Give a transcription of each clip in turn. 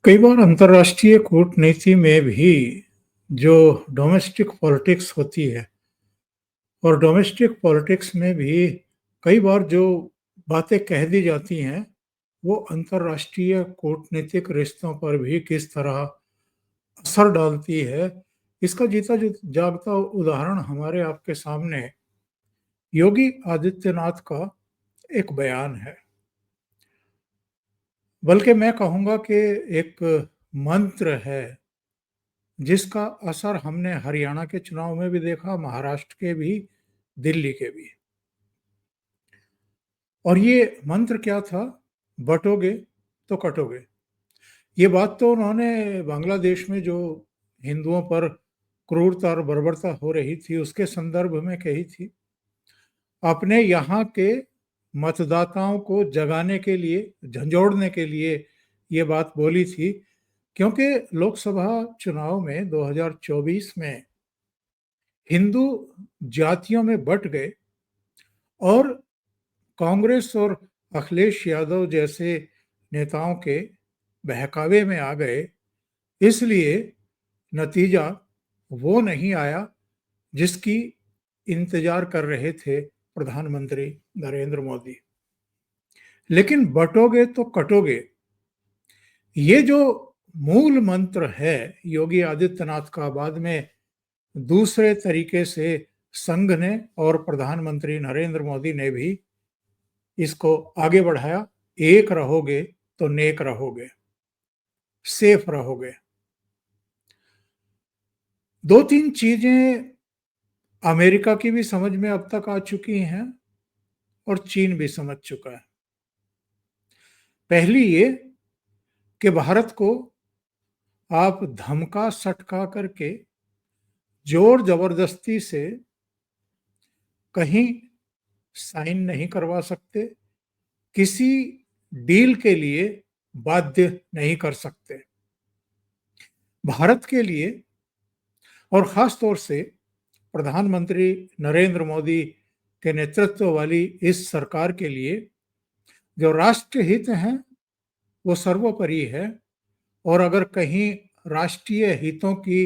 कई बार अंतर्राष्ट्रीय कूटनीति में भी जो डोमेस्टिक पॉलिटिक्स होती है और डोमेस्टिक पॉलिटिक्स में भी कई बार जो बातें कह दी जाती हैं, वो अंतर्राष्ट्रीय कूटनीतिक रिश्तों पर भी किस तरह असर डालती है, इसका जीता जो जागता उदाहरण हमारे आपके सामने योगी आदित्यनाथ का एक बयान है। बल्कि मैं कहूँगा कि एक मंत्र है जिसका असर हमने हरियाणा के चुनाव में भी देखा, महाराष्ट्र के भी, दिल्ली के भी। और ये मंत्र क्या था? बँटोगे तो कटोगे। ये बात तो उन्होंने बांग्लादेश में जो हिंदुओं पर क्रूरता और बर्बरता हो रही थी, उसके संदर्भ में कही थी। अपने यहाँ के मतदाताओं को जगाने के लिए, झंझोड़ने के लिए ये बात बोली थी, क्योंकि लोकसभा चुनाव में 2024 में हिंदू जातियों में बँट गए और कांग्रेस और अखिलेश यादव जैसे नेताओं के बहकावे में आ गए, इसलिए नतीजा वो नहीं आया जिसकी इंतजार कर रहे थे प्रधानमंत्री नरेंद्र मोदी। लेकिन बटोगे तो कटोगे, ये जो मूल मंत्र है योगी आदित्यनाथ का, बाद में दूसरे तरीके से संघ ने और प्रधानमंत्री नरेंद्र मोदी ने भी इसको आगे बढ़ाया। एक रहोगे तो नेक रहोगे, सेफ रहोगे। दो तीन चीजें अमेरिका की भी समझ में अब तक आ चुकी हैं और चीन भी समझ चुका है। पहली ये कि भारत को आप धमका सटका करके जोर जबरदस्ती से कहीं साइन नहीं करवा सकते, किसी डील के लिए बाध्य नहीं कर सकते। भारत के लिए और खास तौर से प्रधानमंत्री नरेंद्र मोदी के नेतृत्व वाली इस सरकार के लिए जो राष्ट्र हित हैं वो सर्वोपरि है। और अगर कहीं राष्ट्रीय हितों की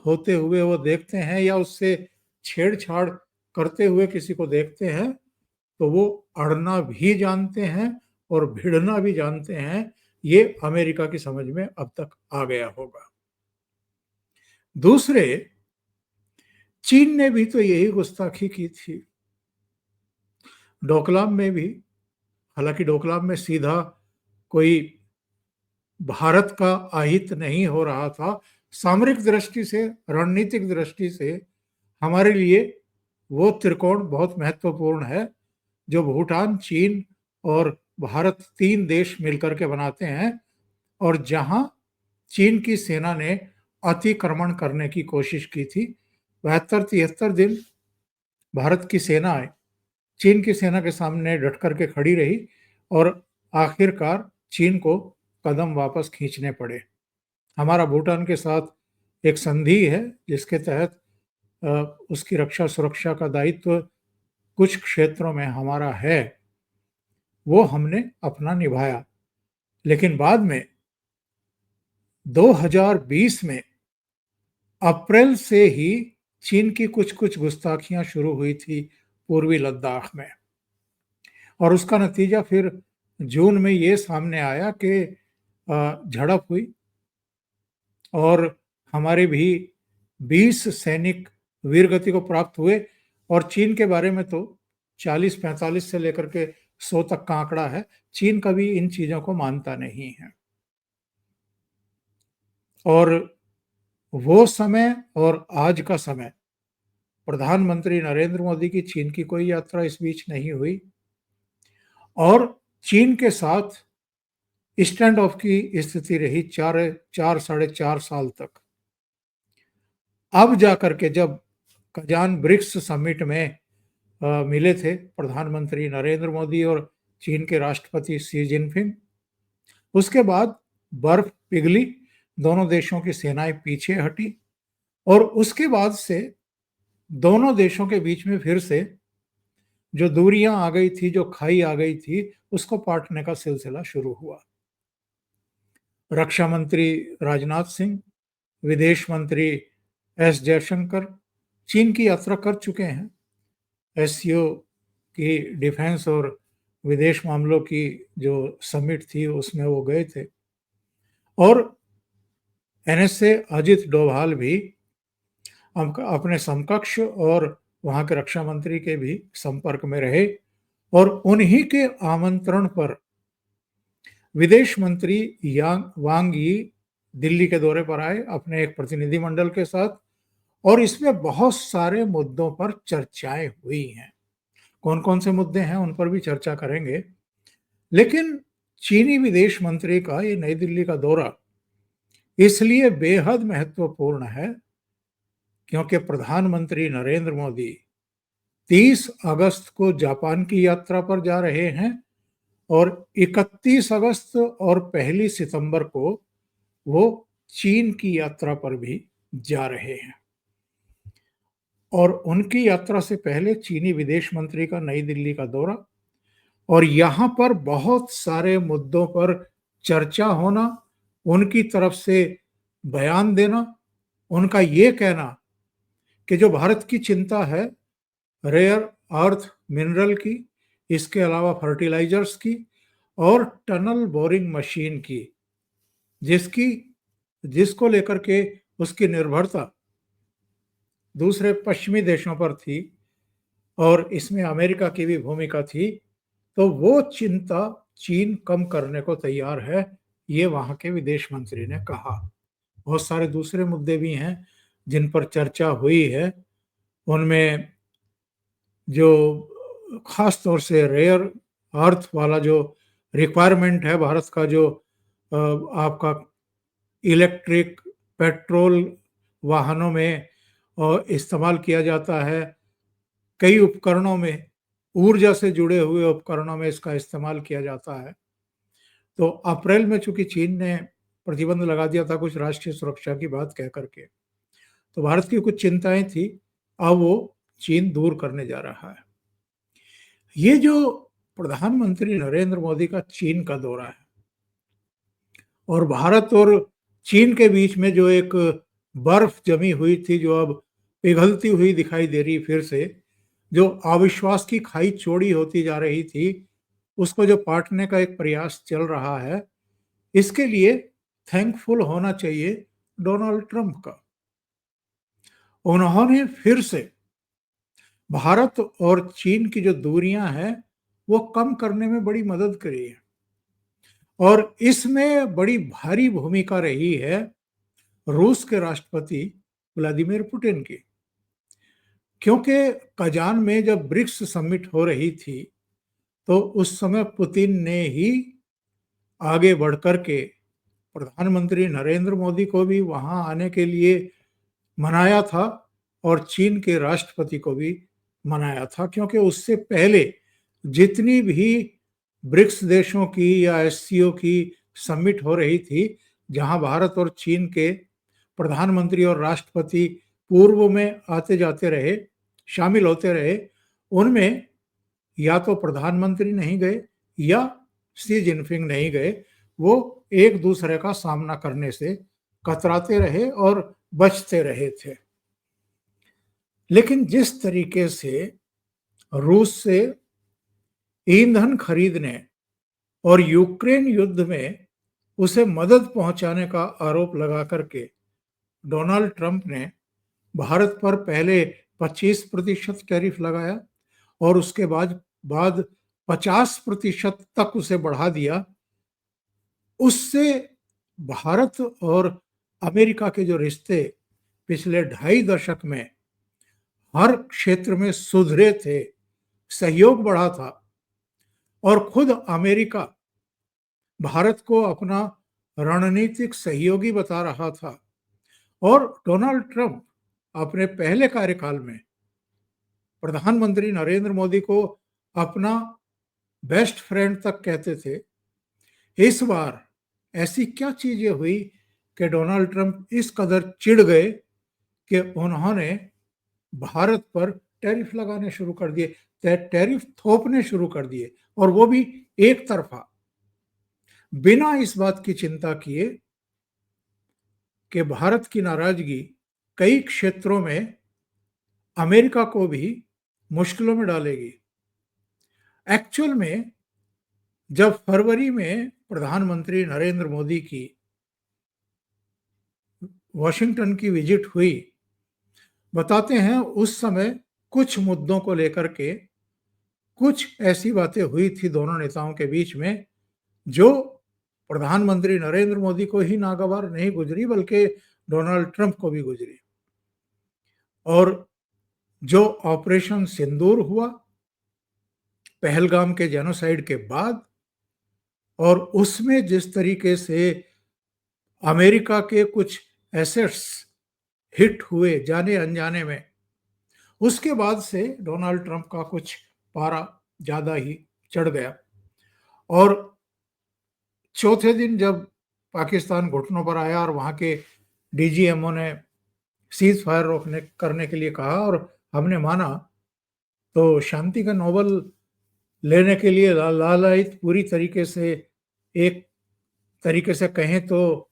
होते हुए वो देखते हैं या उससे छेड़छाड़ करते हुए किसी को देखते हैं, तो वो अड़ना भी जानते हैं और भिड़ना भी जानते हैं। ये अमेरिका की समझ में अब तक आ गया होगा। दूसरे, चीन ने भी तो यही गुस्ताखी की थी डोकलाम में भी। हालांकि डोकलाम में सीधा कोई भारत का अहित नहीं हो रहा था, सामरिक दृष्टि से, रणनीतिक दृष्टि से हमारे लिए वो त्रिकोण बहुत महत्वपूर्ण है जो भूटान, चीन और भारत, तीन देश मिलकर के बनाते हैं। और जहां चीन की सेना ने अतिक्रमण करने की कोशिश की थी, 72-73 दिन भारत की सेना चीन की सेना के सामने डट करके खड़ी रही और आखिरकार चीन को कदम वापस खींचने पड़े। हमारा भूटान के साथ एक संधि है जिसके तहत उसकी रक्षा सुरक्षा का दायित्व कुछ क्षेत्रों में हमारा है, वो हमने अपना निभाया। लेकिन बाद में 2020 में अप्रैल से ही चीन की कुछ कुछ गुस्ताखियां शुरू हुई थी पूर्वी लद्दाख में, और उसका नतीजा फिर जून में ये सामने आया कि झड़प हुई और हमारे भी 20 सैनिक वीरगति को प्राप्त हुए। और चीन के बारे में तो 40-45 से लेकर के 100 तक का आंकड़ा है। चीन कभी इन चीजों को मानता नहीं है। और वो समय और आज का समय, प्रधानमंत्री नरेंद्र मोदी की चीन की कोई यात्रा इस बीच नहीं हुई और चीन के साथ स्टैंड ऑफ की स्थिति रही 4-4.5 साल तक। अब जाकर के जब कजान ब्रिक्स समिट में मिले थे प्रधानमंत्री नरेंद्र मोदी और चीन के राष्ट्रपति शी जिनपिंग, उसके बाद बर्फ पिघली, दोनों देशों की सेनाएं पीछे हटी और उसके बाद से दोनों देशों के बीच में फिर से जो दूरियां आ गई थी, जो खाई आ गई थी, उसको पाटने का सिलसिला शुरू हुआ। रक्षा मंत्री राजनाथ सिंह, विदेश मंत्री एस जयशंकर चीन की यात्रा कर चुके हैं। एससीओ की डिफेंस और विदेश मामलों की जो समिट थी उसमें वो गए थे। और एनएसए अजित डोभाल भी अपने समकक्ष और वहां के रक्षा मंत्री के भी संपर्क में रहे और उन्हीं के आमंत्रण पर विदेश मंत्री वांग यी दिल्ली के दौरे पर आए अपने एक प्रतिनिधिमंडल के साथ और इसमें बहुत सारे मुद्दों पर चर्चाएं हुई हैं। कौन कौन से मुद्दे हैं उन पर भी चर्चा करेंगे। लेकिन चीनी विदेश मंत्री का ये नई दिल्ली का दौरा इसलिए बेहद महत्वपूर्ण है क्योंकि प्रधानमंत्री नरेंद्र मोदी 30 अगस्त को जापान की यात्रा पर जा रहे हैं और 31 अगस्त और 1 सितंबर को वो चीन की यात्रा पर भी जा रहे हैं। और उनकी यात्रा से पहले चीनी विदेश मंत्री का नई दिल्ली का दौरा और यहाँ पर बहुत सारे मुद्दों पर चर्चा होना, उनकी तरफ से बयान देना, उनका ये कहना कि जो भारत की चिंता है रेयर अर्थ मिनरल की, इसके अलावा फर्टिलाइजर्स की और टनल बोरिंग मशीन की, जिसको लेकर के उसकी निर्भरता दूसरे पश्चिमी देशों पर थी और इसमें अमेरिका की भी भूमिका थी, तो वो चिंता चीन कम करने को तैयार है, ये वहां के विदेश मंत्री ने कहा। बहुत सारे दूसरे मुद्दे भी हैं जिन पर चर्चा हुई है। उनमें जो खास तौर से रेयर अर्थ वाला जो रिक्वायरमेंट है भारत का, जो आपका इलेक्ट्रिक पेट्रोल वाहनों में इस्तेमाल किया जाता है, कई उपकरणों में, ऊर्जा से जुड़े हुए उपकरणों में इसका इस्तेमाल किया जाता है। तो अप्रैल में चूंकि चीन ने प्रतिबंध लगा दिया था कुछ राष्ट्रीय सुरक्षा की बात कह करके, तो भारत की कुछ चिंताएं थी, अब वो चीन दूर करने जा रहा है। ये जो प्रधानमंत्री नरेंद्र मोदी का चीन का दौरा है और भारत और चीन के बीच में जो एक बर्फ जमी हुई थी, जो अब पिघलती हुई दिखाई दे रही, फिर से जो अविश्वास की खाई चौड़ी होती जा रही थी, उसको जो पाटने का एक प्रयास चल रहा है, इसके लिए थैंकफुल होना चाहिए डोनाल्ड ट्रंप का। उन्होंने फिर से भारत और चीन की जो दूरियां हैं वो कम करने में बड़ी मदद करी है और इसमें बड़ी भारी भूमिका रही है रूस के राष्ट्रपति व्लादिमीर पुतिन की। क्योंकि कजान में जब ब्रिक्स समिट हो रही थी तो उस समय पुतिन ने ही आगे बढ़कर के प्रधानमंत्री नरेंद्र मोदी को भी वहां आने के लिए मनाया था और चीन के राष्ट्रपति को भी मनाया था, क्योंकि उससे पहले जितनी भी ब्रिक्स देशों की या एससीओ की समिट हो रही थी, जहां भारत और चीन के प्रधानमंत्री और राष्ट्रपति पूर्व में आते जाते रहे, शामिल होते रहे, उनमें या तो प्रधानमंत्री नहीं गए या शी जिनपिंग नहीं गए, वो एक दूसरे का सामना करने से कतराते रहे और बचते रहे थे। लेकिन जिस तरीके से रूस से ईंधन खरीदने और यूक्रेन युद्ध में उसे मदद पहुंचाने का आरोप लगा करके डोनाल्ड ट्रंप ने भारत पर पहले 25% टैरिफ लगाया और उसके बाद 50% तक उसे बढ़ा दिया, उससे भारत और अमेरिका के जो रिश्ते पिछले 2.5 दशक में हर क्षेत्र में सुधरे थे, सहयोग बढ़ा था और खुद अमेरिका भारत को अपना रणनीतिक सहयोगी बता रहा था और डोनाल्ड ट्रंप अपने पहले कार्यकाल में प्रधानमंत्री नरेंद्र मोदी को अपना बेस्ट फ्रेंड तक कहते थे। इस बार ऐसी क्या चीजें हुई कि डोनाल्ड ट्रंप इस कदर चिढ़ गए कि उन्होंने भारत पर टैरिफ लगाने शुरू कर दिए, टैरिफ थोपने शुरू कर दिए, और वो भी एक तरफा, बिना इस बात की चिंता किए कि भारत की नाराजगी कई क्षेत्रों में अमेरिका को भी मुश्किलों में डालेगी। एक्चुअल में जब फरवरी में प्रधानमंत्री नरेंद्र मोदी की वॉशिंगटन की विजिट हुई, बताते हैं उस समय कुछ मुद्दों को लेकर के कुछ ऐसी बातें हुई थी दोनों नेताओं के बीच में जो प्रधानमंत्री नरेंद्र मोदी को ही नागवार नहीं गुजरी बल्कि डोनाल्ड ट्रंप को भी गुजरी। और जो ऑपरेशन सिंदूर हुआ पहलगाम के जेनोसाइड के बाद, और उसमें जिस तरीके से अमेरिका के कुछ एसेट्स हिट हुए जाने अनजाने में, उसके बाद से डोनाल्ड ट्रंप का कुछ पारा ज्यादा ही चढ़ गया। और चौथे दिन जब पाकिस्तान घुटनों पर आया और वहां के डीजीएमओ ने सीज फायर रोकने करने के लिए कहा और हमने माना, तो शांति का नोबेल लेने के लिए लालायित पूरी तरीके से, एक तरीके से कहें तो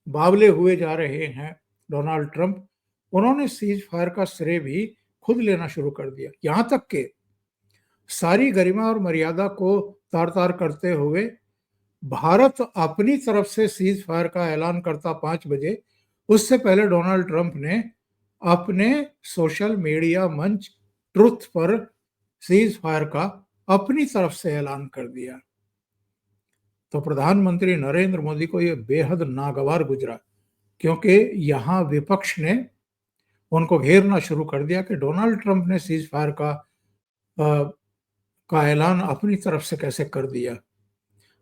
बावले हुए जा रहे हैं डोनाल्ड ट्रंप। उन्होंने सीज फायर का श्रेय भी खुद लेना शुरू कर दिया, यहां तक कि सारी गरिमा और मर्यादा को तार तार करते हुए भारत अपनी तरफ से सीज फायर का ऐलान करता 5 बजे, उससे पहले डोनाल्ड ट्रंप ने अपने सोशल मीडिया मंच ट्रुथ पर सीज फायर का अपनी तरफ से ऐलान कर दिया। तो प्रधानमंत्री नरेंद्र मोदी को यह बेहद नागवार गुजरा, क्योंकि यहां विपक्ष ने उनको घेरना शुरू कर दिया कि डोनाल्ड ट्रंप ने सीज फायर का ऐलान अपनी तरफ से कैसे कर दिया।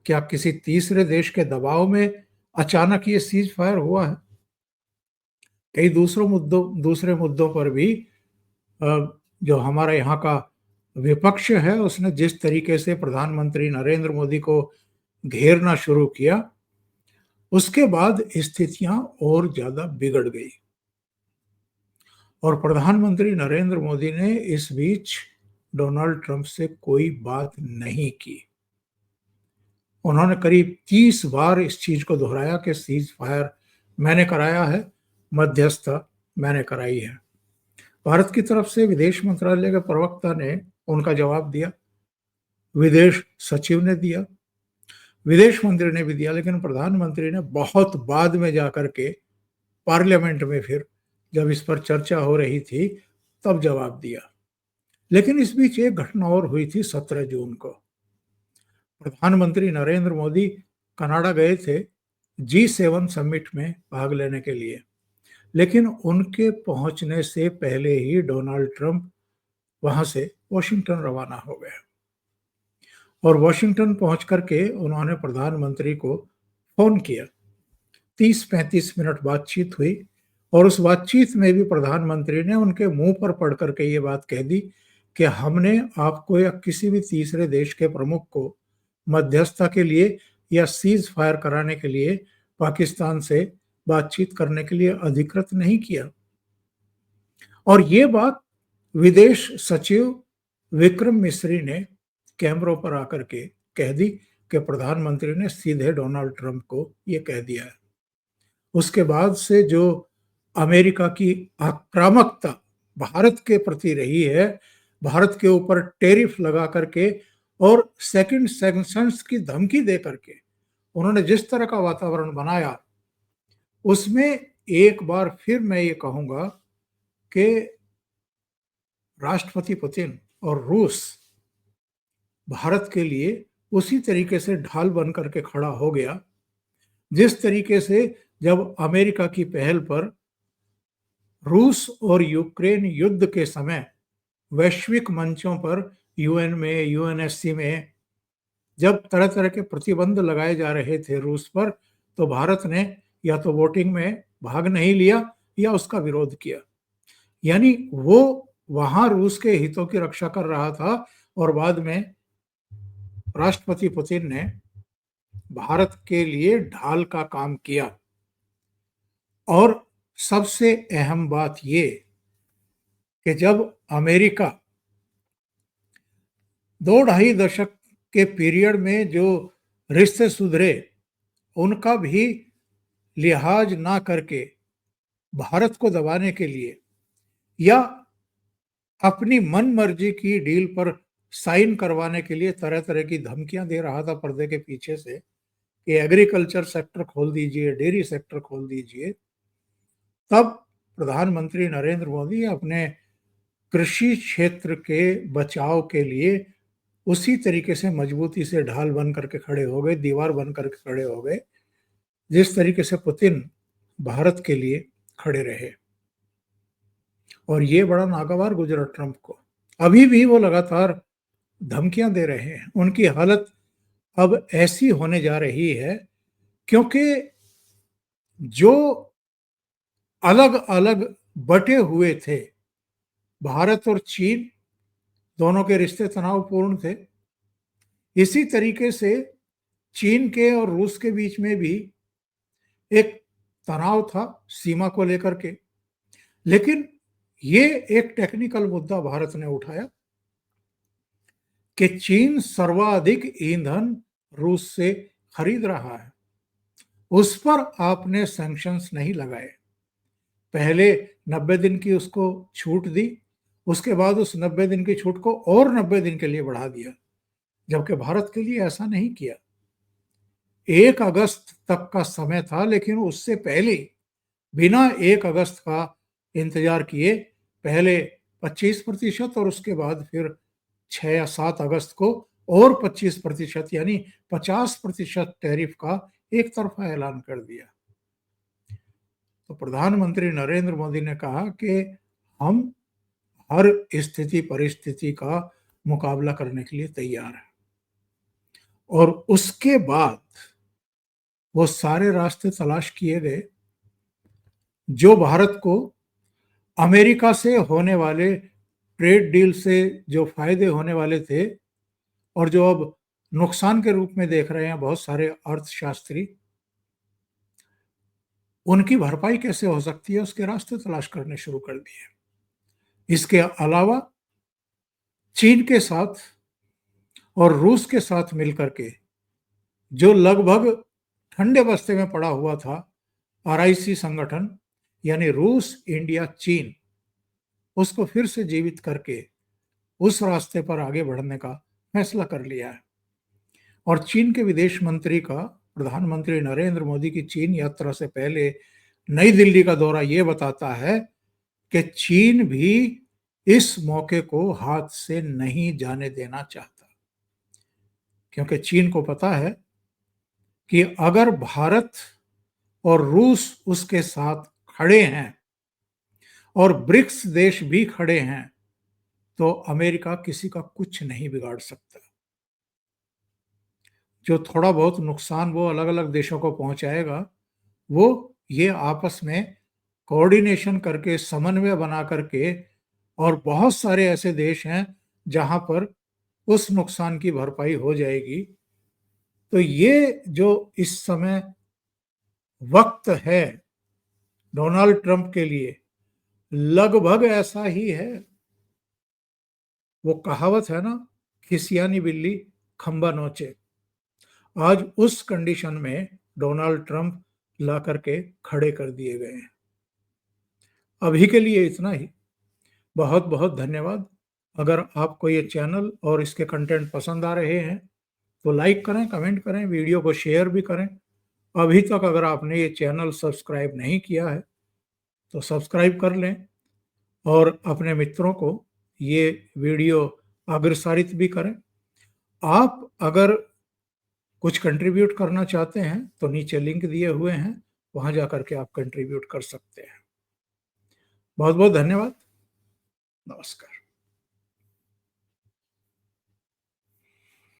क्या किसी तीसरे देश के दबाव में अचानक ये सीज फायर हुआ है? कई दूसरे मुद्दों पर भी जो हमारा यहाँ का विपक्ष है उसने जिस तरीके से प्रधानमंत्री नरेंद्र मोदी को घेरना शुरू किया, उसके बाद स्थितियां और ज्यादा बिगड़ गई। और प्रधानमंत्री नरेंद्र मोदी ने इस बीच डोनाल्ड ट्रंप से कोई बात नहीं की। उन्होंने करीब 30 बार इस चीज को दोहराया कि सीज फायर मैंने कराया है, मध्यस्थता मैंने कराई है। भारत की तरफ से विदेश मंत्रालय के प्रवक्ता ने उनका जवाब दिया, विदेश सचिव ने दिया, विदेश मंत्री ने भी दिया, लेकिन प्रधानमंत्री ने बहुत बाद में जाकर के पार्लियामेंट में फिर जब इस पर चर्चा हो रही थी तब जवाब दिया। लेकिन इस बीच एक घटना और हुई थी 17 जून को। प्रधानमंत्री नरेंद्र मोदी कनाडा गए थे G7 समिट में भाग लेने के लिए, लेकिन उनके पहुंचने से पहले ही डोनाल्ड ट्रंप वहां से वॉशिंगटन रवाना हो गए। और वॉशिंगटन पहुंच करके उन्होंने प्रधानमंत्री को फोन किया। 30-35 मिनट बातचीत हुई और उस बातचीत में भी प्रधानमंत्री ने उनके मुंह पर पढ़ करके ये बात कह दी कि हमने आपको या किसी भी तीसरे देश के प्रमुख को मध्यस्थता के लिए या सीज फायर कराने के लिए पाकिस्तान से बातचीत करने के लिए अधिकृत नहीं किया। और ये बात विदेश सचिव विक्रम मिस्री ने कैमरों पर आकर के कह दी कि प्रधानमंत्री ने सीधे डोनाल्ड ट्रंप को ये कह दिया है। उसके बाद से जो अमेरिका की आक्रामकता भारत के प्रति रही है, भारत के ऊपर टैरिफ लगा करके और सेकंड सैंक्शंस की धमकी दे करके उन्होंने जिस तरह का वातावरण बनाया, उसमें एक बार फिर मैं ये कहूंगा कि राष्ट्रपति पुतिन और रूस भारत के लिए उसी तरीके से ढाल बन करके खड़ा हो गया जिस तरीके से जब अमेरिका की पहल पर रूस और यूक्रेन युद्ध के समय वैश्विक मंचों पर यूएन में, यूएनएससी में जब तरह तरह के प्रतिबंध लगाए जा रहे थे रूस पर, तो भारत ने या तो वोटिंग में भाग नहीं लिया या उसका विरोध किया। यानी वो वहां रूस के हितों की रक्षा कर रहा था और बाद में राष्ट्रपति पुतिन ने भारत के लिए ढाल का काम किया। और सबसे अहम बात ये कि जब अमेरिका 2-2.5 दशक के पीरियड में जो रिश्ते सुधरे उनका भी लिहाज ना करके भारत को दबाने के लिए या अपनी मन मर्जी की डील पर साइन करवाने के लिए तरह तरह की धमकियां दे रहा था पर्दे के पीछे से कि एग्रीकल्चर सेक्टर खोल दीजिए, डेयरी सेक्टर खोल दीजिए, तब प्रधानमंत्री नरेंद्र मोदी अपने कृषि क्षेत्र के बचाव के लिए उसी तरीके से मजबूती से ढाल बन करके खड़े हो गए, दीवार बन करके खड़े हो गए, जिस तरीके से पुतिन भारत के लिए खड़े रहे। और ये बड़ा नागवार गुजरा ट्रंप को। अभी भी वो लगातार धमकियां दे रहे हैं। उनकी हालत अब ऐसी होने जा रही है क्योंकि जो अलग-अलग बटे हुए थे, भारत और चीन दोनों के रिश्ते तनावपूर्ण थे। इसी तरीके से चीन के और रूस के बीच में भी एक तनाव था सीमा को लेकर के। लेकिन ये एक टेक्निकल मुद्दा भारत ने उठाया कि चीन सर्वाधिक ईंधन रूस से खरीद रहा है, उस पर आपने सैंक्शंस नहीं लगाए। पहले 90 दिन की उसको छूट दी, उसके बाद उस 90 दिन की छूट को और 90 दिन के लिए बढ़ा दिया, जबकि भारत के लिए ऐसा नहीं किया। 1 अगस्त तक का समय था, लेकिन उससे पहले बिना 1 अगस्त का इंतजार किए पहले 25% और उसके बाद फिर 6 या 7 अगस्त को और 25% यानी 50% टैरिफ का एक तरफा ऐलान कर दिया। तो प्रधानमंत्री नरेंद्र मोदी ने कहा कि हम हर स्थिति परिस्थिति का मुकाबला करने के लिए तैयार हैं। और उसके बाद वो सारे रास्ते तलाश किए गए जो भारत को अमेरिका से होने वाले ट्रेड डील से जो फायदे होने वाले थे और जो अब नुकसान के रूप में देख रहे हैं बहुत सारे अर्थशास्त्री, उनकी भरपाई कैसे हो सकती है उसके रास्ते तलाश करने शुरू कर दिए। इसके अलावा चीन के साथ और रूस के साथ मिलकर के जो लगभग ठंडे बस्ते में पड़ा हुआ था आरआईसी संगठन यानी रूस इंडिया चीन, उसको फिर से जीवित करके उस रास्ते पर आगे बढ़ने का फैसला कर लिया है। और चीन के विदेश मंत्री का प्रधानमंत्री नरेंद्र मोदी की चीन यात्रा से पहले नई दिल्ली का दौरा ये बताता है कि चीन भी इस मौके को हाथ से नहीं जाने देना चाहता, क्योंकि चीन को पता है कि अगर भारत और रूस उसके साथ खड़े हैं और ब्रिक्स देश भी खड़े हैं तो अमेरिका किसी का कुछ नहीं बिगाड़ सकता। जो थोड़ा बहुत नुकसान वो अलग अलग देशों को पहुंचाएगा, वो ये आपस में कोऑर्डिनेशन करके समन्वय बना करके, और बहुत सारे ऐसे देश हैं जहां पर उस नुकसान की भरपाई हो जाएगी। तो ये जो इस समय वक्त है डोनाल्ड ट्रंप के लिए लगभग ऐसा ही है। वो कहावत है ना, खिसियानी बिल्ली खंबा नोचे। आज उस कंडीशन में डोनाल्ड ट्रंप ला करके खड़े कर दिए गए हैं। अभी के लिए इतना ही। बहुत बहुत धन्यवाद। अगर आपको ये चैनल और इसके कंटेंट पसंद आ रहे हैं तो लाइक करें, कमेंट करें, वीडियो को शेयर भी करें। अभी तक अगर आपने ये चैनल सब्सक्राइब नहीं किया है तो सब्सक्राइब कर लें और अपने मित्रों को ये वीडियो अग्रसारित भी करें। आप अगर कुछ कंट्रीब्यूट करना चाहते हैं तो नीचे लिंक दिए हुए हैं, वहां जाकर के आप कंट्रीब्यूट कर सकते हैं। बहुत बहुत धन्यवाद। नमस्कार।